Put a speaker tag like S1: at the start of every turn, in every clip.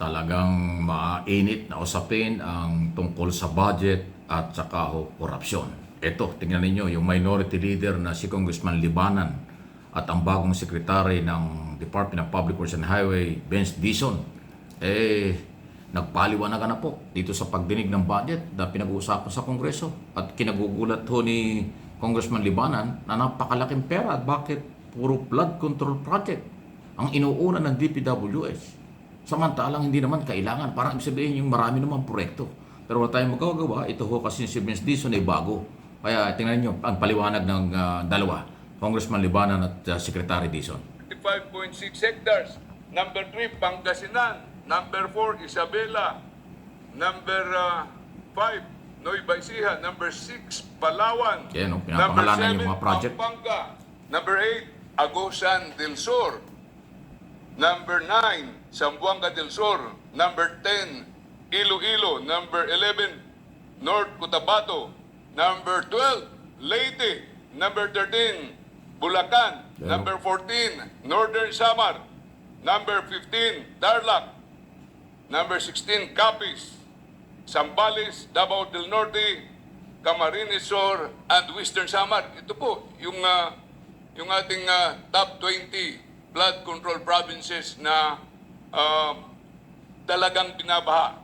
S1: talagang mainit na usapin ang tungkol sa budget at saka korupsyon. Ito, tingnan ninyo, yung minority leader na si Congressman Libanan at ang bagong sekretary ng Department of Public Works and Highway, Benz Dizon, nagpaliwanagan na po dito sa pagdinig ng budget na pinag-uusapan sa Kongreso. At kinagugulat ho ni Congressman Libanan na napakalaking pera at bakit puro flood control project ang inuuna ng DPWH. Samantalang hindi naman kailangan. Parang ibig sabihin yung marami naman proyekto. Pero wala tayong magagawa. Ito ho kasi si Benz Dizon ay bago. Kaya tingnan nyo ang paliwanag ng dalawa, Congressman Libanan at Secretary Dizon.
S2: 55.6 hectares. Number 3, Pangasinan. Number 4, Isabela. Number 5, Nueva Ecija. Number 6, Palawan.
S1: Yan, pinapangalanan yung mga project.
S2: Pampanga. Number 8, Agusan del Sur. Number 9, Zamboanga del Sur. Number 10, Iloilo. Number 11, North Cotabato. Number 12, Leyte. Number 13, Bulacan. Number 14, Northern Samar. Number 15, Tarlac. Number 16, Capiz. Zambales, Davao del Norte, Camarines Sur, and Western Samar. Ito po yung ating top 20 flood control provinces na talagang binabaha.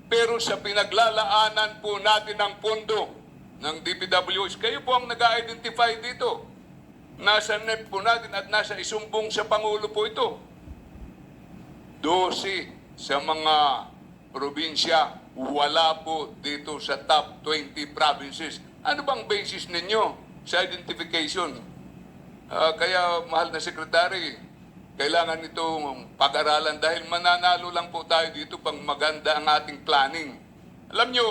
S2: Pero sa pinaglalaanan po natin ng pondo ng DPWH, kayo po ang nag-identify dito. Nasa NEP po natin at nasa isumbong sa Pangulo po ito. 12 sa mga probinsya, wala po dito sa top 20 provinces. Ano bang basis ninyo sa identification? Kaya, mahal na sekretary, kailangan itong pag-aralan dahil mananalo lang po tayo dito pang maganda ang ating planning. Alam nyo,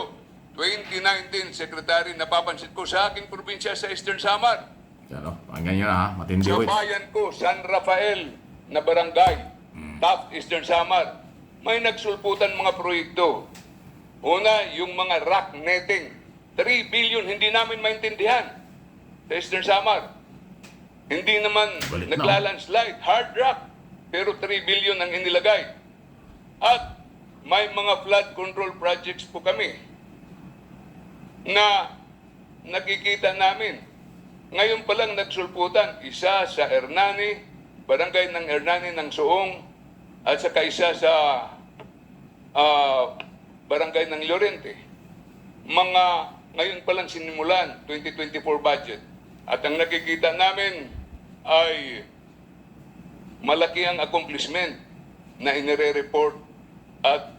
S2: 2019, sekretary, napapansin ko sa aking probinsya sa Eastern Samar.
S1: Ano, hanggang yun ha, matindi
S2: Sa
S1: ho.
S2: bayan ko, San Rafael na barangay, top Eastern Samar, may nagsulputan mga proyekto. Una, yung mga rock netting. 3 billion, hindi namin maintindihan sa Eastern Samar. Hindi naman naglalandslide, hard rock, pero 3 billion ang inilagay. At may mga flood control projects po kami na nakikita namin. Ngayon pa lang nagsulputan, isa sa Hernani, barangay ng Hernani ng Suong, at saka isa sa barangay ng Llorente. Ngayon pa lang sinimulan, 2024 budget. At ang nakikita namin ay malaki ang accomplishment na inire-report at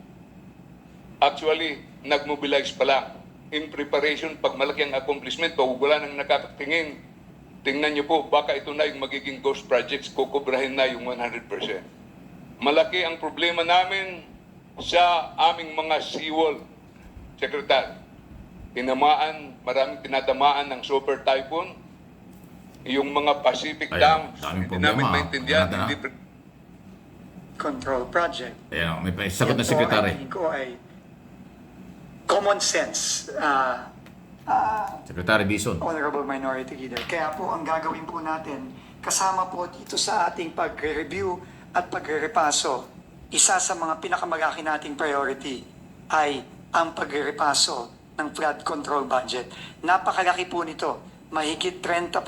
S2: actually nag-mobilize pa lang. In preparation, pag malaki ang accomplishment, pag wala nang nakakatingin, tingnan nyo po, baka ito na yung magiging ghost projects, kukubrahin na yung 100%. Malaki ang problema namin sa aming mga seawall, Secretary. Maraming tinatamaan ng super typhoon, yung mga Pacific dams, hindi namin maintindihan,
S3: control project.
S1: Ayan, may sagot na sekretary.
S3: Ito ko ay common sense,
S1: Secretary Dizon.
S3: Honorable Minority Leader. Kaya po ang gagawin po natin, kasama po dito sa ating pagre-review at pagre-repaso, isa sa mga pinakamalaki nating priority ay ang pagre-repaso ng flood control budget. Napakalaki po nito. Mahigit 30%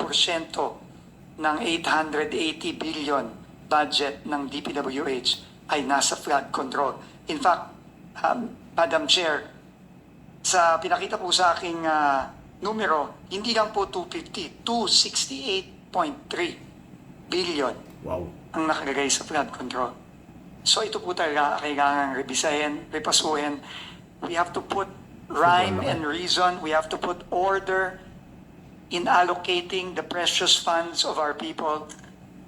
S3: ng 880 billion budget ng DPWH ay nasa flood control. In fact, Madam Chair, sa pinakita po sa aking numero, hindi lang po 250, 268.3 billion ang nakalagay sa flood control. So ito po talaga kailangan rebisahin, repasuhin. We have to put rhyme and reason. We have to put order in allocating the precious funds of our people,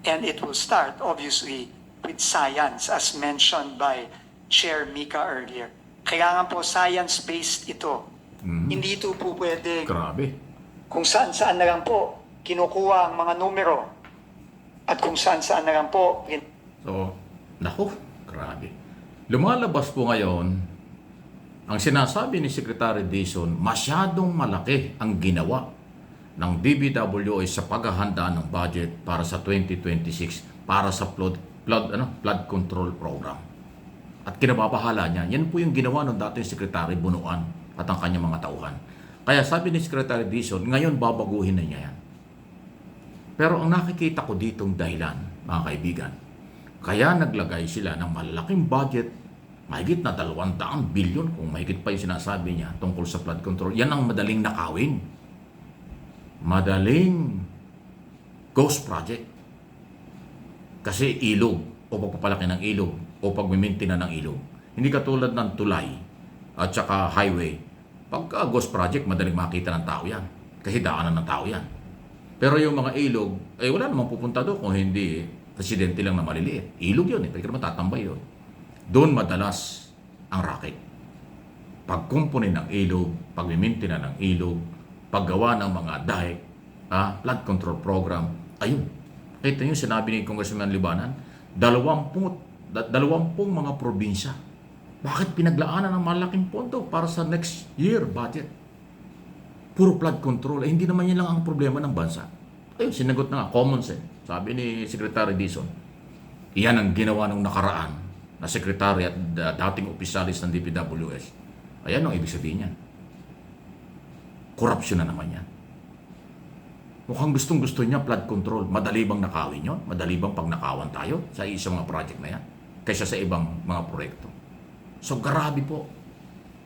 S3: and it will start, obviously, with science, as mentioned by Chair Mika earlier. Kailangan po science-based ito. Hindi ito po pwede kung saan-saan na lang po kinukuha ang mga numero at kung saan-saan na lang po.
S1: So, naku, grabe. Lumalabas po ngayon, ang sinasabi ni Secretary Dizon, masyadong malaki ang ginawa ng DPWH sa paghahanda ng budget para sa 2026 para sa flood control program. at kinababahala niya. Yan po yung ginawa ng dating Secretary Bunuan at ang kanyang mga tauhan. Kaya sabi ni Secretary Dizon, ngayon babaguhin na niya yan. Pero ang nakikita ko ditong dahilan, mga kaibigan, kaya naglagay sila ng malaking budget, mahigit na 200 bilyon, kung mahigit pa yung sinasabi niya tungkol sa flood control. Yan ang madaling nakawin. Madaling ghost project. Kasi ilog, o pagpapalaki ng ilog, o pagmimintina ng ilog. Hindi katulad ng tulay at saka highway. Pagka ghost project, madaling makita ng tao yan. Kasi daanan ng tao yan. Pero yung mga ilog, wala namang pupunta doon kung hindi residente lang na maliliit. Ilog yun, pwede ka naman tatambay yun. Doon madalas ang racket. Pagkumpunin ng ilog, pagmimintina ng ilog, paggawa ng mga dike, flood control program, ayun. Kita nyo, sinabi ni Congressman Libanan, 20 mga probinsya. Bakit pinaglaanan ng malaking pondo para sa next year budget? Puro flood control. Hindi naman yan lang ang problema ng bansa. Ayun, sinagot na nga, common sense. Sabi ni Secretary Dizon, iyan ang ginawa ng nakaraan na secretary at dating opisyalis ng DPWS. Ayan ang ibig sabihin yan. Korupsyon na naman yan. Mukhang gustong-gusto niya flood control. Madali bang nakawin yun? Madali bang pagnakawan tayo sa isang mga project na yan? Kaysa sa ibang mga proyekto. So, grabe po.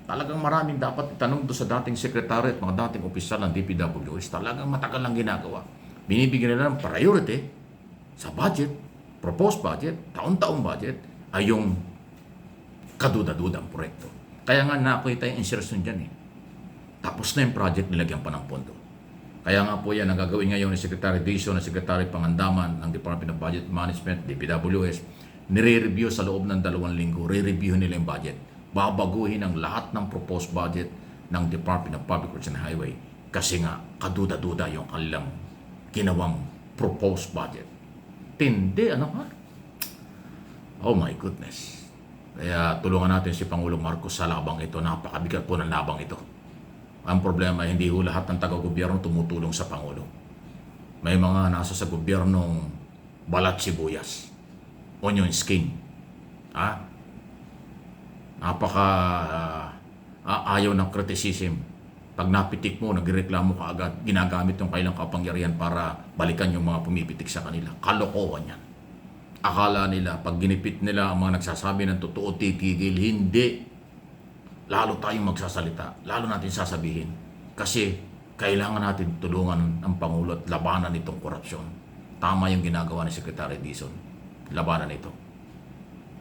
S1: Talagang maraming dapat itanong doon sa dating secretary at mga dating opisyal ng DPWS. Talagang matagal lang ginagawa. Binibigyan nila ng priority sa budget, proposed budget, taon-taong budget, ay yung kaduda-dudang proyekto. Kaya nga nakita yung insertion dyan . Tapos na yung project, nilagyan pa ng pondo. Kaya nga po yan, ang gagawin ngayon ni Secretary Dizon, na Secretary Pangandaman ng Department of Budget Management, DPWS, nire-review sa loob ng 2 linggo, re-review nila yung budget. Babaguhin ang lahat ng proposed budget ng Department of Public Works and Highway kasi nga kaduda-duda yung kanilang ginawang proposed budget. Tindi, ano ha? Oh my goodness. Kaya tulungan natin si Pangulong Marcos sa labang ito. Napakabigat po ng labang ito. Ang problema ay hindi ho lahat ng taga-gobyerno tumutulong sa Pangulo. May mga nasa sa gobyernong balat sibuyas, onion skin. Ayaw ng criticism. Pag napitik mo, nagreklamo ka agad, ginagamit yung kailang kapangyarihan para balikan yung mga pumipitik sa kanila. Kalokohan yan. Akala nila, pag ginipit nila ang mga nagsasabi ng totoo, titigil. Hindi. Lalo tayong magsasalita. Lalo natin sasabihin. Kasi kailangan natin tulungan ang Pangulo at labanan itong korupsyon. Tama yung ginagawa ni Secretary Dizon. Labanan ito.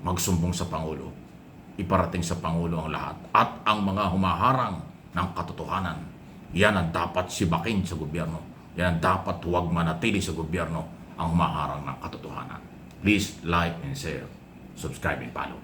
S1: Magsumbong sa Pangulo. Iparating sa Pangulo ang lahat. At ang mga humaharang ng katotohanan. Yan ang dapat sibakin sa gobyerno. Yan ang dapat huwag manatili sa gobyerno ang humaharang ng katotohanan. Please like and share, subscribe and follow.